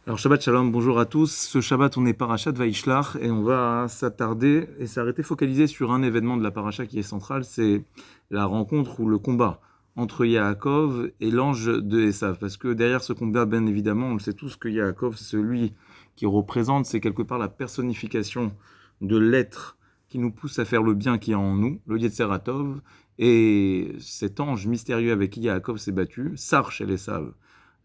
Alors Shabbat Shalom, bonjour à tous. Ce Shabbat, on est Parashat Vaishlach et on va s'attarder et s'arrêter focalisé sur un événement de la Paracha qui est central, c'est la rencontre ou le combat entre Yaakov et l'ange de Esav. Parce que derrière ce combat, bien évidemment, on le sait tous que Yaakov, c'est celui qui représente, c'est quelque part la personnification de l'être qui nous pousse à faire le bien qui est en nous, le Yetzer Tov. Et cet ange mystérieux avec qui Yaakov s'est battu, Sar Shel Esav,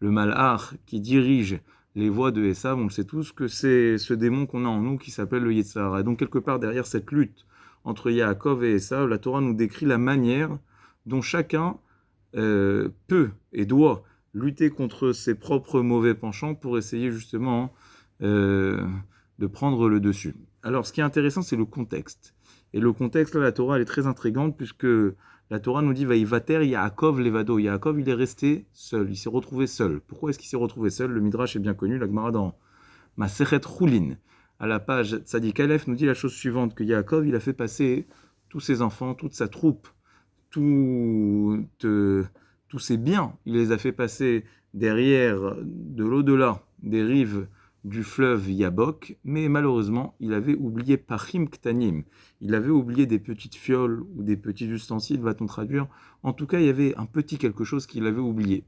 le Malach qui dirige les voix de Esav, on le sait tous, que c'est ce démon qu'on a en nous qui s'appelle le Yetzirah. Et donc quelque part derrière cette lutte entre Yaakov et Esav, la Torah nous décrit la manière dont chacun peut et doit lutter contre ses propres mauvais penchants pour essayer justement euh, de prendre le dessus. Alors ce qui est intéressant, c'est le contexte. Et le contexte, là, la Torah, elle est très intrigante puisque la Torah nous dit Vaïvater Yaakov Levado. Yaakov, il est resté seul, il s'est retrouvé seul. Pourquoi est-ce qu'il s'est retrouvé seul? Le Midrash est bien connu, la Gemara dans Masechet Choulin, à la page Tzadik Aleph, nous dit la chose suivante, que Yaakov, il a fait passer tous ses enfants, toute sa troupe, tout, tous ses biens, il les a fait passer derrière, de l'au-delà des rives du fleuve Yabok, mais malheureusement, il avait oublié Pachim Ktanim. Il avait oublié des petites fioles ou des petits ustensiles, va-t-on traduire. En tout cas, il y avait un petit quelque chose qu'il avait oublié.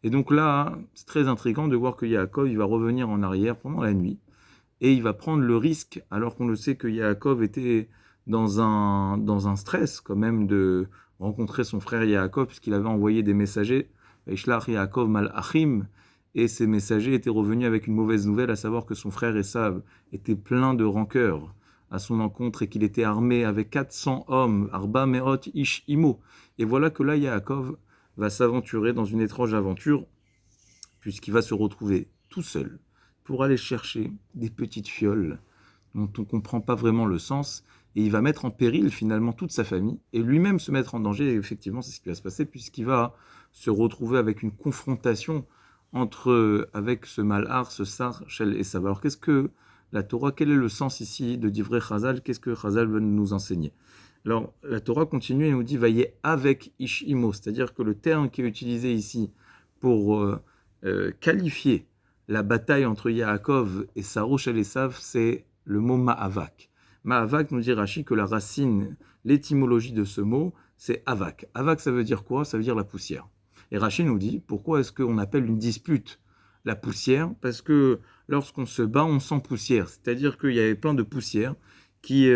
Et donc là, c'est très intriguant de voir que Yaakov, il va revenir en arrière pendant la nuit, et il va prendre le risque, alors qu'on le sait que Yaakov était dans un stress quand même de rencontrer son frère Yaakov, puisqu'il avait envoyé des messagers, Ishlach Yaakov Malachim, et ces messagers étaient revenus avec une mauvaise nouvelle, à savoir que son frère Esav était plein de rancœur à son encontre et qu'il était armé avec 400 hommes, Arba Meot Ish Imo. Et voilà que là, Yaakov va s'aventurer dans une étrange aventure, puisqu'il va se retrouver tout seul pour aller chercher des petites fioles dont on ne comprend pas vraiment le sens, et il va mettre en péril finalement toute sa famille, et lui-même se mettre en danger, et effectivement c'est ce qui va se passer, puisqu'il va se retrouver avec une confrontation avec ce malhar, ce sar, shel et Esav. Alors qu'est-ce que la Torah, quel est le sens ici de Divrei Chazal? Qu'est-ce que Chazal veut nous enseigner? Alors la Torah continue et nous dit vaillez avec Ishimo, c'est-à-dire que le terme qui est utilisé ici pour qualifier la bataille entre Yaakov et Sarouch el Esav, c'est le mot Ma'avak. Ma'avak nous dit Rashi que la racine, l'étymologie de ce mot, c'est Avak. Avak, ça veut dire quoi? Ça veut dire la poussière. Et Rashi nous dit pourquoi est-ce qu'on appelle une dispute la poussière? Parce que lorsqu'on se bat, on sent poussière. C'est-à-dire qu'il y avait plein de poussière qui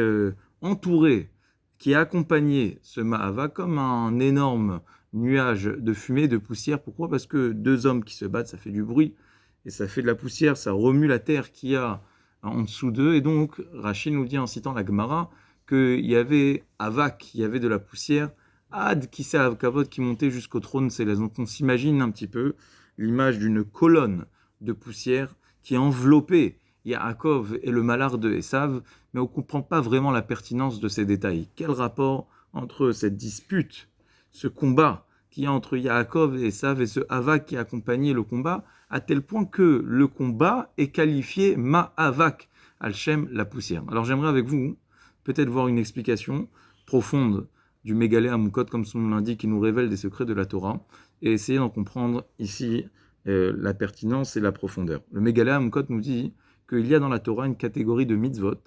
entourait, qui accompagnait ce Ma'avak comme un énorme nuage de fumée, de poussière. Pourquoi? Parce que deux hommes qui se battent, ça fait du bruit, et ça fait de la poussière, ça remue la terre qu'il y a en dessous d'eux. Et donc, Rachid nous dit en citant la Gemara qu'il y avait Avak, il y avait de la poussière, Ad qui s'est Kavod qui montait jusqu'au trône céleste. Donc on s'imagine un petit peu l'image d'une colonne de poussière qui enveloppait Yaakov et le malheur de Esav, mais on ne comprend pas vraiment la pertinence de ces détails. Quel rapport entre cette dispute, ce combat qu'il y a entre Yaakov et Esav et ce Havak qui accompagnait le combat, à tel point que le combat est qualifié Ma'avak, Al-Shem, la poussière. Alors j'aimerais avec vous peut-être voir une explication profonde du Mégalé Amukot, comme son nom l'indique, qui nous révèle des secrets de la Torah, et essayer d'en comprendre ici la pertinence et la profondeur. Le Mégalé Amukot nous dit qu'il y a dans la Torah une catégorie de mitzvot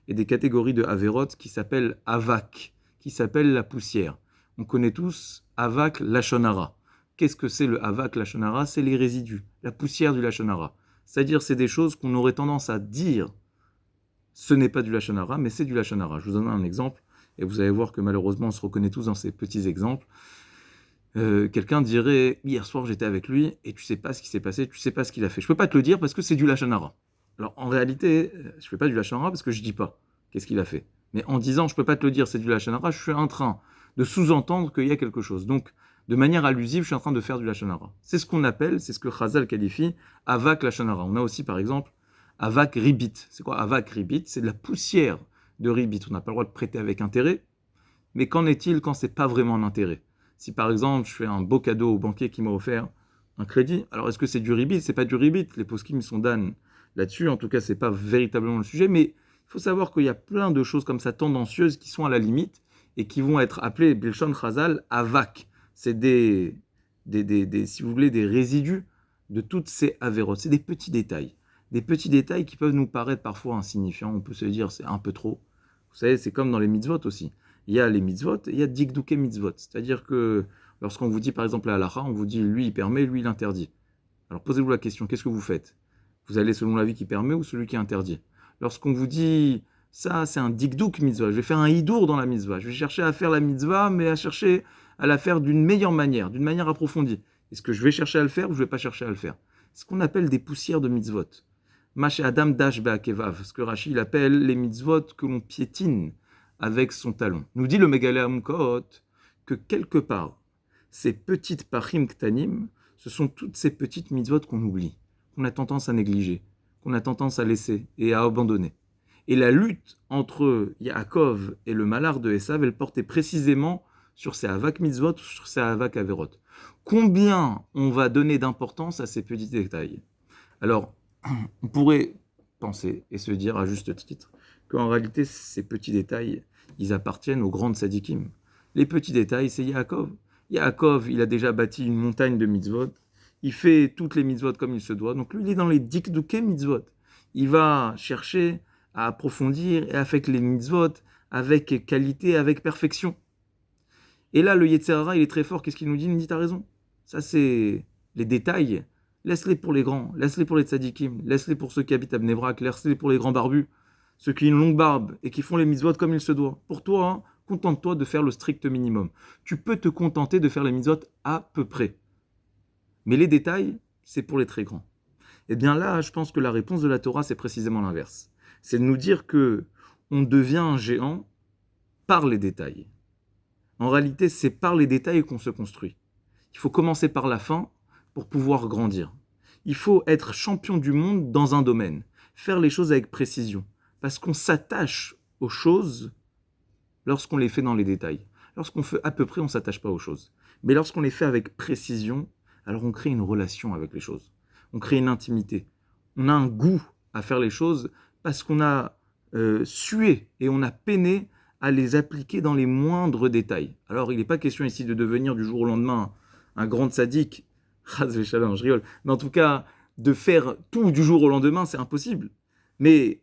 et des catégories de Averot qui s'appellent Avak, qui s'appellent la poussière. On connaît tous Avak Lachonara. Qu'est-ce que c'est le Avak Lachonara? C'est les résidus, la poussière du Lachonara. C'est-à-dire, c'est des choses qu'on aurait tendance à dire, ce n'est pas du Lachonara, mais c'est du Lachonara. Je vous donne un exemple, et vous allez voir que malheureusement, on se reconnaît tous dans ces petits exemples. Quelqu'un dirait, hier soir j'étais avec lui, et tu sais pas ce qui s'est passé, tu sais pas ce qu'il a fait. Je peux pas te le dire parce que c'est du Lachonara. Alors en réalité, je fais pas du Lachonara parce que je dis pas qu'est-ce qu'il a fait. Mais en disant je peux pas te le dire, c'est du Lachonara, je suis en train de sous-entendre qu'il y a quelque chose. Donc, de manière allusive, je suis en train de faire du Lachonara. C'est ce qu'on appelle, c'est ce que Chazal qualifie, Avak Lachonara. On a aussi par exemple Avak Ribit. C'est quoi Avak Ribit? C'est de la poussière de Ribit. On n'a pas le droit de prêter avec intérêt. Mais qu'en est-il quand c'est pas vraiment un intérêt? Si par exemple je fais un beau cadeau au banquier qui m'a offert un crédit, alors est-ce que c'est du ribit? C'est pas du ribit. Les poskim sont dan là-dessus. En tout cas, c'est pas véritablement le sujet. Mais il faut savoir qu'il y a plein de choses comme ça tendancieuses qui sont à la limite et qui vont être appelées Bilshon Chazal Avak. C'est si vous voulez, des résidus de toutes ces avérotes. C'est des petits détails. des petits détails qui peuvent nous paraître parfois insignifiants. On peut se dire c'est un peu trop. Vous savez, c'est comme dans les mitzvot aussi. Il y a les mitzvot et il y a dikduke mitzvot. C'est-à-dire que lorsqu'on vous dit par exemple la halakha, on vous dit lui il permet, lui il interdit. Alors posez-vous la question, qu'est-ce que vous faites? Vous allez selon l'avis qui permet ou celui qui interdit? Lorsqu'on vous dit ça c'est un dikduk mitzvah, je vais faire un hidour dans la mitzvah, je vais chercher à faire la mitzvah mais à chercher à la faire d'une meilleure manière, d'une manière approfondie. Est-ce que je vais chercher à le faire ou je ne vais pas chercher à le faire? C'est ce qu'on appelle des poussières de mitzvot. Maché Adam dash be'akevav, ce que Rashi il appelle les mitzvot que l'on piétine avec son talon. Nous dit le Megaleh Amukot que quelque part, ces petites pachim ktanim, ce sont toutes ces petites mitzvot qu'on oublie, qu'on a tendance à négliger, qu'on a tendance à laisser et à abandonner. Et la lutte entre Yaakov et le malheur de Esav, elle portait précisément sur ces havak mitzvot ou sur ces havak averot. Combien on va donner d'importance à ces petits détails? Alors, on pourrait penser et se dire à juste titre qu'en réalité, ces petits détails, ils appartiennent aux grandes sadikim. Les petits détails, c'est Yaakov. Yaakov, il a déjà bâti une montagne de mitzvot. Il fait toutes les mitzvot comme il se doit. Donc lui, il est dans les dikduke mitzvot. Il va chercher à approfondir et à faire les mitzvot avec qualité, avec perfection. Et là, le Yetzer Hara, il est très fort. Qu'est-ce qu'il nous dit? Il nous dit, t'as raison. Ça, c'est les détails. Laisse-les pour les grands, laisse-les pour les tzadikim, laisse-les pour ceux qui habitent à Bnei Brak, laisse-les pour les grands barbus, ceux qui ont une longue barbe et qui font les mitzvot comme il se doit. Pour toi, hein, contente-toi de faire le strict minimum. Tu peux te contenter de faire les mitzvot à peu près. Mais les détails, c'est pour les très grands. Eh bien là, je pense que la réponse de la Torah, c'est précisément l'inverse. C'est de nous dire que on devient un géant par les détails. En réalité, c'est par les détails qu'on se construit. Il faut commencer par la fin pour pouvoir grandir. Il faut être champion du monde dans un domaine, faire les choses avec précision, parce qu'on s'attache aux choses lorsqu'on les fait dans les détails. Lorsqu'on fait à peu près, on ne s'attache pas aux choses. Mais lorsqu'on les fait avec précision, alors on crée une relation avec les choses. On crée une intimité. On a un goût à faire les choses parce qu'on a sué et on a peiné à les appliquer dans les moindres détails. Alors, il n'est pas question ici de devenir du jour au lendemain un grand sadique, je rigole, mais en tout cas, de faire tout du jour au lendemain, c'est impossible. Mais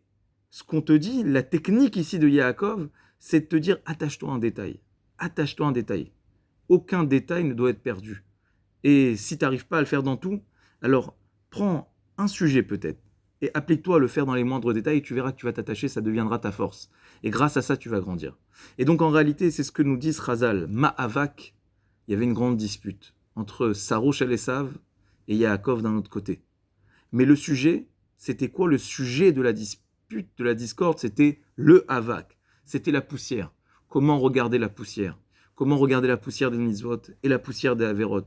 ce qu'on te dit, la technique ici de Yaakov, c'est de te dire, attache-toi à un détail. Attache-toi à un détail. Aucun détail ne doit être perdu. Et si tu n'arrives pas à le faire dans tout, alors prends un sujet peut-être, et applique-toi à le faire dans les moindres détails, et tu verras que tu vas t'attacher, ça deviendra ta force. Et grâce à ça, tu vas grandir. Et donc en réalité, c'est ce que nous dit Razal. Ma'avak, il y avait une grande dispute entre Sarouch et Esav et Yaakov d'un autre côté. Mais le sujet, c'était quoi le sujet de la dispute, de la discorde? C'était le Havak, c'était la poussière. Comment regarder la poussière? Comment regarder la poussière des mitzvot et la poussière des averot?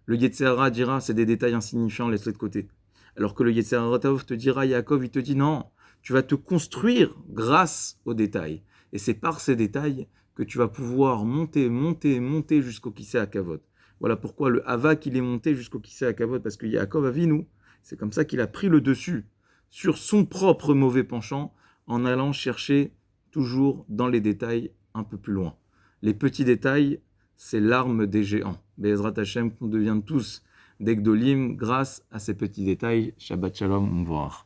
Le Yetzer Hara dira, c'est des détails insignifiants, laisse-les de côté. Alors que le Yetzer Hara te dira, Yaakov, il te dit non, tu vas te construire grâce aux détails. Et c'est par ces détails que tu vas pouvoir monter jusqu'au Kisei Hakavod. Voilà pourquoi le Havak, il est monté jusqu'au Kisei Hakavod, parce que Yaakov Avinu, c'est comme ça qu'il a pris le dessus sur son propre mauvais penchant en allant chercher toujours dans les détails un peu plus loin. Les petits détails, c'est l'arme des géants. Be'ezrat Hashem, qu'on devienne tous des Gdolim grâce à ces petits détails. Shabbat Shalom, on va voir.